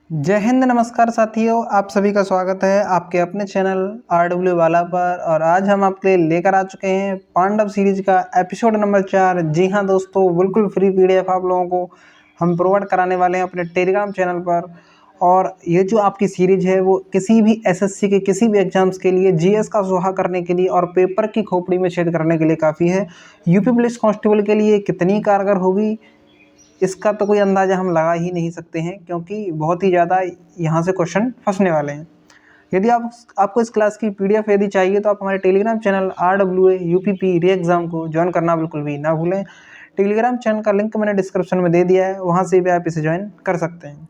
जय हिंद, नमस्कार साथियों। आप सभी का स्वागत है आपके अपने चैनल RW वाला पर। और आज हम आपके लिए लेकर आ चुके हैं पांडव सीरीज का एपिसोड नंबर 4। जी हाँ दोस्तों, बिल्कुल फ्री PDF आप लोगों को हम प्रोवाइड कराने वाले हैं अपने टेलीग्राम चैनल पर। और ये जो आपकी सीरीज है वो किसी भी SSC के किसी भी एग्जाम्स के लिए, GS का सुहा करने के लिए और पेपर की खोपड़ी में छेद करने के लिए काफ़ी है। यूपी पुलिस कांस्टेबल के लिए कितनी कारगर होगी इसका तो कोई अंदाज़ा हम लगा ही नहीं सकते हैं, क्योंकि बहुत ही ज़्यादा यहाँ से क्वेश्चन फंसने वाले हैं। यदि आपको इस क्लास की PDF यदि चाहिए तो आप हमारे टेलीग्राम चैनल RWA UPP री एग्ज़ाम को ज्वाइन करना बिल्कुल भी ना भूलें। टेलीग्राम चैनल का लिंक मैंने डिस्क्रिप्शन में दे दिया है, वहाँ से भी आप इसे ज्वाइन कर सकते हैं।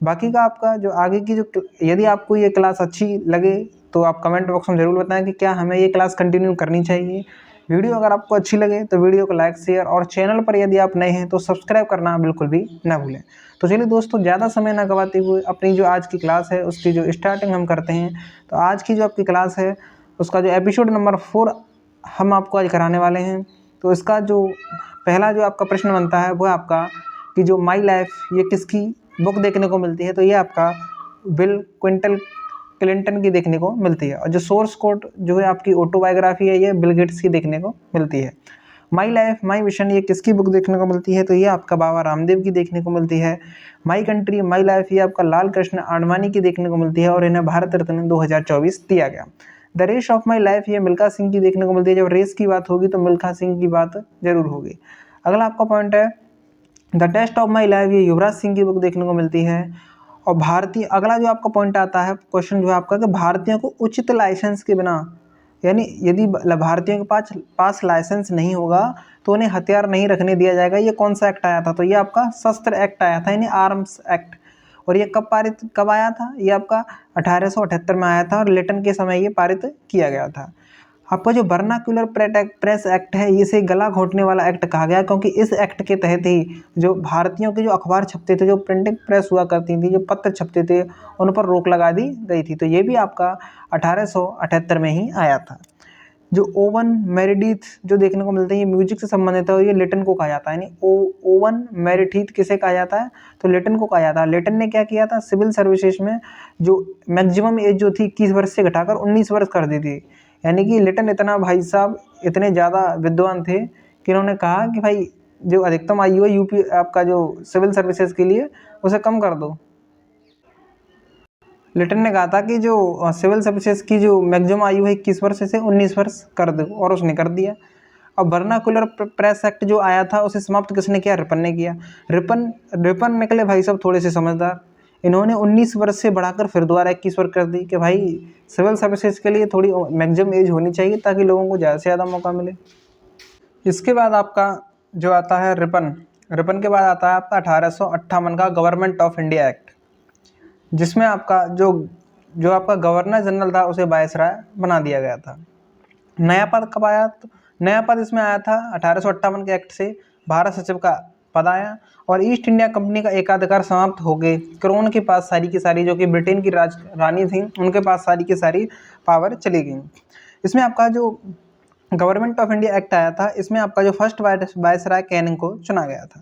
बाकी का आपका जो आगे की यदि आपको ये क्लास अच्छी लगे तो आप कमेंट बॉक्स में ज़रूर बताएं कि क्या हमें ये क्लास कंटिन्यू करनी चाहिए। वीडियो अगर आपको अच्छी लगे तो वीडियो को लाइक, शेयर और चैनल पर यदि आप नए हैं तो सब्सक्राइब करना बिल्कुल भी ना भूलें। तो चलिए दोस्तों, ज़्यादा समय ना गवाते हुए अपनी जो आज की क्लास है उसकी जो स्टार्टिंग हम करते हैं। तो आज की जो आपकी क्लास है उसका जो एपिसोड नंबर 4 हम आपको आज कराने वाले हैं। तो इसका जो पहला जो आपका प्रश्न बनता है वो आपका कि जो माई लाइफ ये किसकी बुक देखने को मिलती है। तो ये आपका बिल क्लिंटन की देखने को मिलती है। और जो सोर्स कोड जो है आपकी ऑटोबायोग्राफी है ये बिल गेट्स की देखने को मिलती है। माई लाइफ माई मिशन ये किसकी बुक देखने को मिलती है। तो ये आपका बाबा रामदेव की देखने को मिलती है। माई कंट्री माई लाइफ ये आपका लाल कृष्ण आडवाणी की देखने को मिलती है और इन्हें भारत रत्न 2024 दिया गया। The race of my life ये मिल्खा सिंह की देखने को मिलती है। जब रेस की बात होगी तो मिल्खा सिंह की बात जरूर होगी। अगला आपका पॉइंट है the test of my life ये युवराज सिंह की बुक देखने को मिलती है। और भारतीय अगला जो आपका पॉइंट आता है क्वेश्चन जो है आपका कि भारतीयों को उचित लाइसेंस के बिना, यानी यदि भारतीयों के पास लाइसेंस नहीं होगा तो उन्हें हथियार नहीं रखने दिया जाएगा। ये कौन सा एक्ट आया था। तो ये आपका शस्त्र एक्ट आया था, यानी आर्म्स एक्ट। और ये कब आया था। ये आपका 1878 में आया था और लेटन के समय ये पारित किया गया था। आपका जो वर्नाक्युलर प्रेस एक्ट है इसे गला घोटने वाला एक्ट कहा गया, क्योंकि इस एक्ट के तहत ही जो भारतीयों के जो अखबार छपते थे, जो प्रिंटिंग प्रेस हुआ करती थी, जो पत्र छपते थे, उन पर रोक लगा दी गई थी। तो ये भी आपका 1878 में ही आया था। जो ओवन मेरिडिथ जो देखने को मिलते हैं ये म्यूजिक से संबंधित है और ये लेटन को कहा जाता है। यानी ओवन मेरिडिथ किसे कहा जाता है। तो लेटन को कहा जाता है। लेटन ने क्या किया था, सिविल सर्विसेज में जो मैक्सिमम एज जो थी 21 वर्ष से घटाकर 19 वर्ष कर दी थी। यानी कि लेटन इतना भाई साहब इतने ज़्यादा विद्वान थे कि इन्होंने कहा कि भाई जो अधिकतम आयु है यूपी आपका जो सिविल सर्विसेज के लिए उसे कम कर दो। लिटन ने कहा था कि जो सिविल सर्विसेज की जो मैक्सिमम आयु है 21 वर्ष से 19 वर्ष कर दो, और उसने कर दिया। अब वर्नाकुलर प्रेस एक्ट जो आया था उसे समाप्त किसने किया, रिपन ने किया। रिपन निकले भाई साहब थोड़े से समझदार। इन्होंने 19 वर्ष से बढ़ाकर फिर दोबारा 21 वर्ष कर दी कि भाई सिविल सर्विसेज के लिए थोड़ी मैक्सिमम एज होनी चाहिए ताकि लोगों को ज़्यादा से ज़्यादा मौका मिले। इसके बाद आपका जो आता है रिपन के बाद आता है आपका 1858 का गवर्नमेंट ऑफ इंडिया एक्ट, जिसमें आपका जो आपका गवर्नर जनरल था उसे वायसराय बना दिया गया था। नया पद कब आया। तो नया पद इसमें आया था 1858 के एक्ट से भारत सचिव का पद आया। और ईस्ट इंडिया कंपनी का एकाधिकार समाप्त हो गए। क्रोन के पास सारी की सारी, जो कि ब्रिटेन की रानी थी, उनके पास सारी की सारी पावर चली गई। इसमें आपका जो गवर्नमेंट ऑफ इंडिया एक्ट आया था इसमें आपका जो फर्स्ट वायसराय कैनिंग को चुना गया था।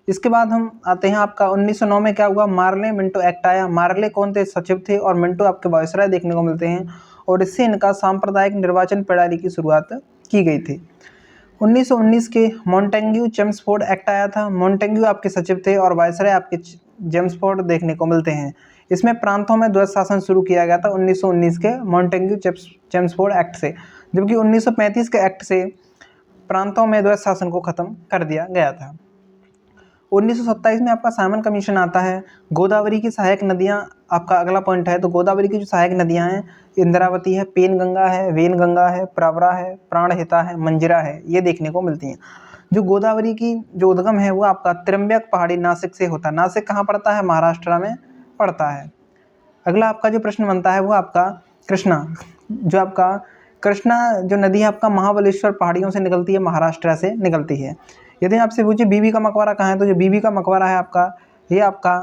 इसके बाद हम आते हैं आपका 1909 में क्या हुआ, मार्ले मिंटो एक्ट आया। मार्ले कौन थे, सचिव थे, और मिंटो आपके वायसराय देखने को मिलते हैं। और इससे इनका सांप्रदायिक निर्वाचन प्रणाली की शुरुआत की गई थी। 1919 के मॉन्टेग्यू चेम्सफोर्ड एक्ट आया था। मॉन्टेग्यू आपके सचिव थे और वायसराय आपके जेम्सफोर्ड देखने को मिलते हैं। इसमें प्रांतों में द्वैध शासन शुरू किया गया था 1919 के मॉन्टेग्यू चेम्सफोर्ड एक्ट से, जबकि 1935 के एक्ट से प्रांतों में द्वैध शासन को खत्म कर दिया गया था। 1927 में आपका साइमन कमीशन आता है। गोदावरी की सहायक नदियां आपका अगला पॉइंट है। तो गोदावरी की जो सहायक नदियां हैं, इंद्रावती है, पेनगंगा है, वेनगंगा है, प्रवरा है, प्राणहिता है, मंजिरा है, ये देखने को मिलती हैं। जो गोदावरी की जो उद्गम है वो आपका त्र्यंबक पहाड़ी नासिक से होता है। नासिक कहाँ पड़ता है, महाराष्ट्र में पड़ता है। अगला आपका जो प्रश्न बनता है वो आपका कृष्णा, जो आपका कृष्णा जो नदी है आपका महाबलेश्वर पहाड़ियों से निकलती है, महाराष्ट्र से निकलती है। यदि आपसे पूछे बीबी का मकबरा कहाँ है, तो जो बीबी का मकबरा है आपका ये आपका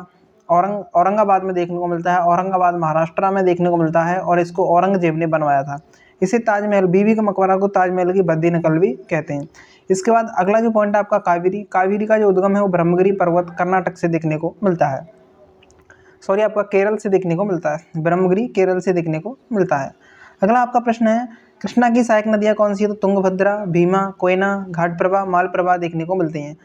औरंगाबाद में देखने को मिलता है। औरंगाबाद महाराष्ट्र में देखने को मिलता है और इसको औरंगजेब ने बनवाया था। इसे ताजमहल, बीबी का मकबरा को ताजमहल की बद्दी नकल भी कहते हैं। इसके बाद अगला जो पॉइंट है आपका कावेरी का जो उद्गम है वो ब्रह्मगिरी पर्वत कर्नाटक से देखने को मिलता है। सॉरी आपका केरल से देखने को मिलता है, ब्रह्मगिरी केरल से देखने को मिलता है। अगला आपका प्रश्न है, कृष्णा की सहायक नदियाँ कौन सी है? तो तुंगभद्रा, भीमा, कोयना, घाटप्रभा, मालप्रभा देखने को मिलती हैं।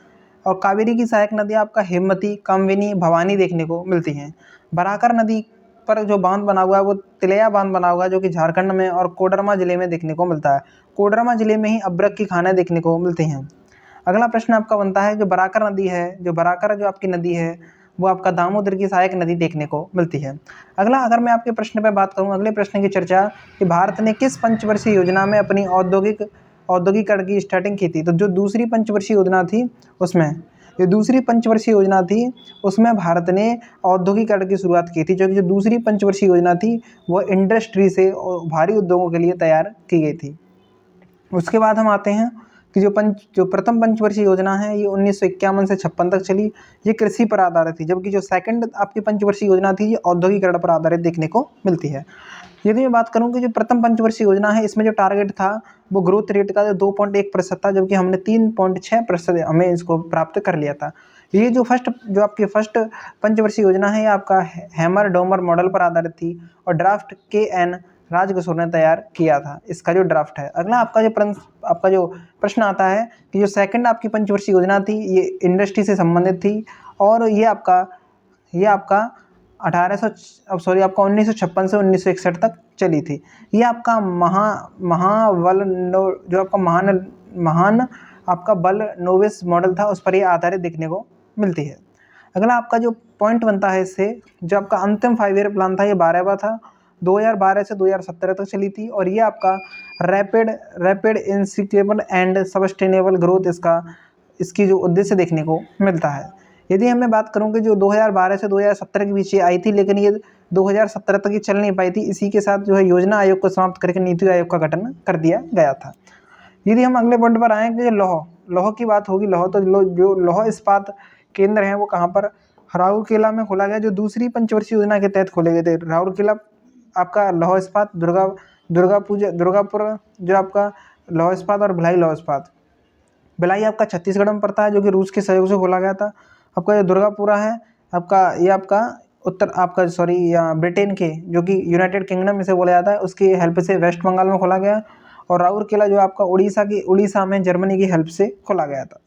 और कावेरी की सहायक नदियाँ आपका हेमवती, कामविनी, भवानी देखने को मिलती हैं। बराकर नदी पर जो बांध बना हुआ है वो तिलैया बांध बना हुआ है, जो कि झारखंड में और कोडरमा जिले में देखने को मिलता है। कोडरमा जिले में ही अब्रक की खानें देखने को मिलती हैं। अगला प्रश्न आपका बनता है, जो बराकर नदी है, जो बराकर जो आपकी नदी है वो आपका दामोदर की सहायक नदी देखने को मिलती है। अगला अगर मैं आपके प्रश्न पर बात करूं, अगले प्रश्न की चर्चा कि भारत ने किस पंचवर्षीय योजना में अपनी औद्योगिकरण की स्टार्टिंग की थी? तो जो दूसरी पंचवर्षीय योजना थी उसमें, जो दूसरी पंचवर्षीय योजना थी उसमें भारत ने औद्योगिकरण की शुरुआत की थी, जो कि जो दूसरी पंचवर्षीय योजना थी वो इंडस्ट्री से और भारी उद्योगों के लिए तैयार की गई थी। उसके बाद हम आते हैं कि जो प्रथम पंचवर्षीय योजना है ये 1951 से 56 तक चली, ये कृषि पर आधारित थी, जबकि जो सेकंड आपकी पंचवर्षीय योजना थी ये औद्योगिकरण पर आधारित देखने को मिलती है। यदि मैं बात करूं कि जो प्रथम पंचवर्षीय योजना है इसमें जो टारगेट था वो ग्रोथ रेट का 2.1% था, जबकि हमने 3.6% हमें इसको प्राप्त कर लिया था। ये जो आपकी फर्स्ट पंचवर्षीय योजना है ये आपका हैमर डोमर मॉडल पर आधारित थी और ड्राफ्ट KN राजकिशोर ने तैयार किया था, इसका जो ड्राफ्ट है। अगला आपका जो प्रश्न आता है कि जो सेकंड आपकी पंचवर्षीय योजना थी ये इंडस्ट्री से संबंधित थी और ये आपका 1956 से 1961 तक चली थी। ये आपका महान आपका बल नोविस मॉडल था, उस पर ये आधारित देखने को मिलती है। अगला आपका जो पॉइंट बनता है इससे, जो आपका अंतिम 5 ईयर प्लान था ये 12वां था, 2012 से 2017 तक चली थी और ये आपका रैपिड इंसिक्वेबल एंड सस्टेनेबल ग्रोथ इसकी जो उद्देश्य देखने को मिलता है। यदि हमें बात करूँ कि जो 2012 से 2017 के बीच ये आई थी, लेकिन ये 2017 तक ये चल नहीं पाई थी, इसी के साथ जो है योजना आयोग को समाप्त करके नीति आयोग का गठन कर दिया गया था। यदि हम अगले पॉइंट पर आए कि लौह की बात होगी, जो लौह इस्पात केंद्र हैं वो कहाँ पर? राउरकेला में खोला गया, जो दूसरी पंचवर्षीय योजना के तहत खोले गए थे। राउरकेला आपका लौह इस्पात, दुर्गापुर जो आपका लौह इस्पात और भिलाई लौह इस्पात। भिलाई आपका छत्तीसगढ़ में पड़ता है, जो कि रूस के सहयोग से खोला गया था। आपका जो दुर्गापुरा है ब्रिटेन के, जो कि यूनाइटेड किंगडम इसे बोला जाता है, उसकी हेल्प से वेस्ट बंगाल में खोला गया। और राउरकेला जो आपका उड़ीसा में जर्मनी की हेल्प से खोला गया था।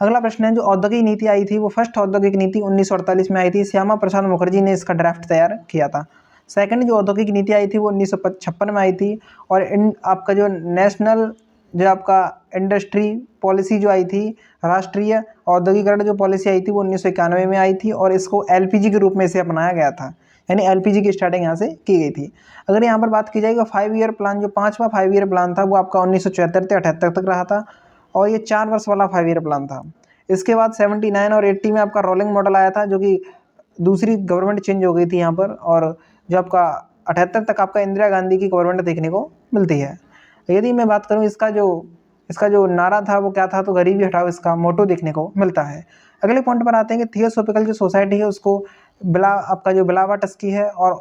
अगला प्रश्न है, जो औद्योगिक नीति आई थी वो फर्स्ट औद्योगिक नीति 1948 में आई थी, श्यामा प्रसाद मुखर्जी ने इसका ड्राफ्ट तैयार किया था। सेकंड जो औद्योगिक नीति आई थी वो 1956 में आई थी और आपका जो नेशनल जो आपका इंडस्ट्री पॉलिसी जो आई थी, राष्ट्रीय औद्योगिकरण जो पॉलिसी आई थी वो 1991 में आई थी और इसको LPG के रूप में इसे अपनाया गया था, यानी LPG की स्टार्टिंग यहाँ से की गई थी। अगर यहाँ पर बात की जाएगी 5 ईयर प्लान, जो 5वां 5 ईयर प्लान था वो आपका 1974 से 78 तक रहा था और ये 4 वर्ष वाला 5 ईयर प्लान था। इसके बाद 79 और 80 में आपका रोलिंग मॉडल आया था, जो कि दूसरी गवर्नमेंट चेंज हो गई थी यहाँ पर, और जो आपका 78 तक आपका इंदिरा गांधी की गवर्नमेंट देखने को मिलती है। यदि मैं बात करूँ इसका जो नारा था वो क्या था? तो गरीबी हटाओ, इसका मोटो देखने को मिलता है। अगले पॉइंट पर आते हैं कि थियोसॉफिकल जो सोसाइटी है उसको बिलावा टस्की है और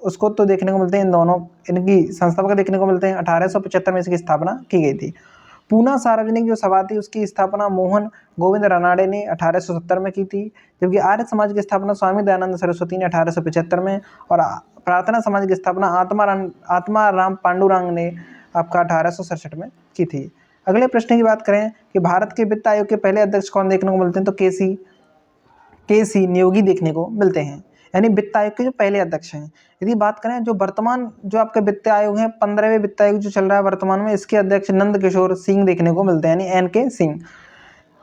उसको तो देखने को मिलते हैं, इन दोनों इनकी संस्थापक देखने को मिलते हैं। 1875 में इसकी स्थापना की गई थी। पूना सार्वजनिक जो सभा थी उसकी स्थापना मोहन गोविंद रानाडे ने 1870 में की थी, जबकि आर्य समाज की स्थापना स्वामी दयानंद सरस्वती ने 1875 में और प्रार्थना समाज की स्थापना आत्मा राम पांडुरंग ने आपका 1867 में की थी। अगले प्रश्न की बात करें कि भारत के वित्त आयोग के पहले अध्यक्ष कौन देखने को मिलते हैं? तो केसी नियोगी देखने को मिलते हैं, यानी वित्त आयोग के जो पहले अध्यक्ष हैं। यदि बात करें जो वर्तमान जो आपके वित्त आयोग हैं, 15वें वित्त आयोग जो चल रहा है वर्तमान में, इसके अध्यक्ष नंद किशोर सिंह देखने को मिलते हैं, यानी NK सिंह।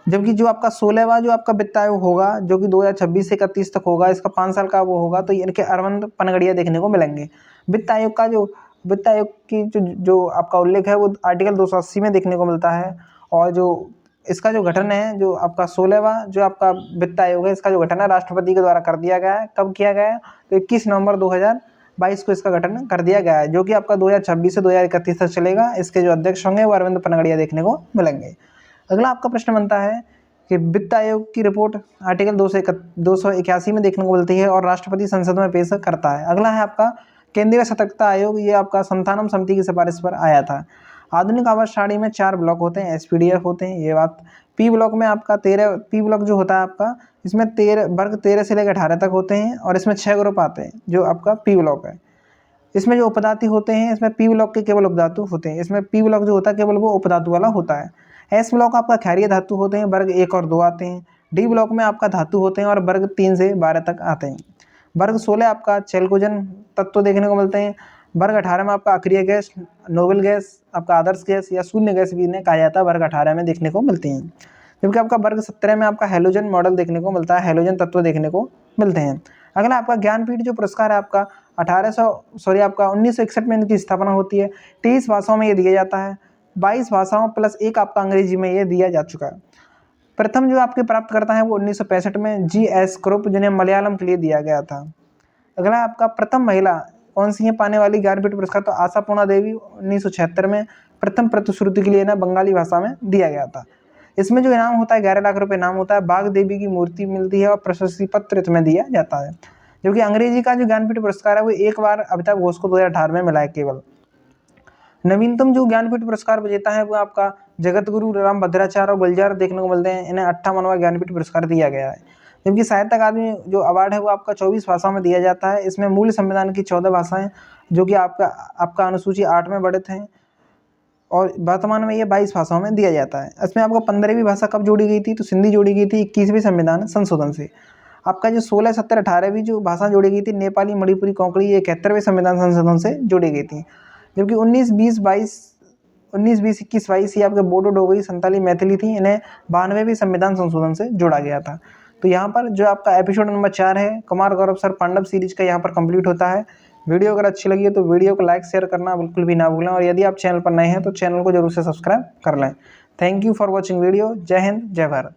जबकि जो आपका 16वां जो आपका वित्त आयोग होगा, जो कि 2026 से 31 तक होगा, इसका 5 साल का वो होगा, तो इनके अरविंद पनगड़िया देखने को मिलेंगे। वित्त आयोग की जो आपका उल्लेख है वो आर्टिकल 280 में देखने को मिलता है और जो इसका जो गठन है, जो आपका 16वां जो आपका वित्त आयोग है, इसका जो गठन है राष्ट्रपति के द्वारा कर दिया गया है। कब किया गया है? तो 21 नवंबर 2022 को इसका गठन कर दिया गया है, जो कि आपका 2026 से 2031 तक चलेगा। इसके जो अध्यक्ष होंगे वो अरविंद पनगड़िया देखने को मिलेंगे। अगला आपका प्रश्न बनता है कि वित्त आयोग की रिपोर्ट आर्टिकल 281 में देखने को मिलती है और राष्ट्रपति संसद में पेश करता है। अगला है आपका केंद्रीय सतर्कता आयोग, ये आपका संतानम समिति की सिफारिश पर आया था। आधुनिक आवास सारणी में 4 ब्लॉक होते हैं, एसपीडीएफ होते हैं, ये बात। पी ब्लॉक में आपका 13 पी ब्लॉक जो होता है आपका, इसमें 13 वर्ग 13 से लेकर 18 तक होते हैं और इसमें 6 ग्रुप आते हैं जो आपका पी ब्लॉक है। इसमें जो उपधातु होते हैं, इसमें पी ब्लॉक के केवल उपधातु होते हैं, इसमें पी ब्लॉक जो होता है केवल वो उपधातु वाला होता है। एस ब्लॉक आपका क्षारीय धातु होते हैं, वर्ग 1 और 2 आते हैं। डी ब्लॉक में आपका धातु होते हैं और वर्ग 3 से 12 तक आते हैं। वर्ग 16 आपका चैल्कोजन तत्व देखने को मिलते हैं। वर्ग 18 में आपका अक्रिय गैस, नोबल गैस, आपका आदर्श गैस या शून्य गैस भी इन्हें कहा जाता है, वर्ग 18 में देखने को मिलती हैं। जबकि आपका वर्ग 17 में आपका हैलोजन मॉडल देखने को मिलता है, हैलोजन तत्व देखने को मिलते हैं। अगला आपका ज्ञानपीठ जो पुरस्कार है आपका 1961 में इनकी स्थापना होती है। 23 भाषाओं में ये दिया जाता है, 22 भाषाओं प्लस एक आपका अंग्रेजी में ये दिया जा चुका है। प्रथम जो आपके प्राप्त करता है वो 1965 में GS ग्रुप, जिन्हें मलयालम के लिए दिया गया था। अगला आपका प्रथम महिला कौन सी है पाने वाली ज्ञानपीठ पुरस्कार, तो आशापूर्णा देवी 1976 में प्रथम प्रतिश्रुति के लिए ना बंगाली भाषा में दिया गया था। इसमें जो इनाम होता है 11 लाख रुपए इनाम होता है, बाघ देवी की मूर्ति मिलती है और प्रशस्ति पत्र इसमें दिया जाता है। जबकि अंग्रेजी का जो ज्ञानपीठ पुरस्कार है वो एक बार अमिताभ घोष को 2018 में मिला है केवल। नवीनतम जो ज्ञानपीठ पुरस्कार विजेता है वो आपका जगत गुरु राम भद्राचार्य और गुलजार देखने को मिलते हैं, इन्हें 58वां ज्ञानपीठ पुरस्कार दिया गया है। जबकि साहित्य अकादमी जो अवार्ड है वो आपका 24 भाषाओं में दिया जाता है। इसमें मूल संविधान की 14 भाषाएं जो कि आपका अनुसूची 8 में बढ़ित हैं और वर्तमान में ये 22 भाषाओं में दिया जाता है। इसमें आपको 15वीं भाषा कब जोड़ी गई थी, तो सिंधी जोड़ी गई थी 21वीं संविधान संशोधन से। आपका जो 16, 17, 18वीं जो भाषा जोड़ी गई थी नेपाली, मणिपुरी, कोंकणी, ये 71वें संविधान संशोधन से जोड़ी गई थी। जबकि 19, 20, 21, 22 ये आपके बोडो, डोगरी, संताली, मैथिली थी, इन्हें 92वें संविधान संशोधन से जोड़ा गया था। तो यहाँ पर जो आपका एपिसोड नंबर 4 है कुमार गौरव सर पांडव सीरीज का यहाँ पर कंप्लीट होता है। वीडियो अगर अच्छी लगी है तो वीडियो को लाइक शेयर करना बिल्कुल भी ना भूलें, और यदि आप चैनल पर नए हैं तो चैनल को जरूर से सब्सक्राइब कर लें। Thank you for watching video. जय हिंद, जय भारत।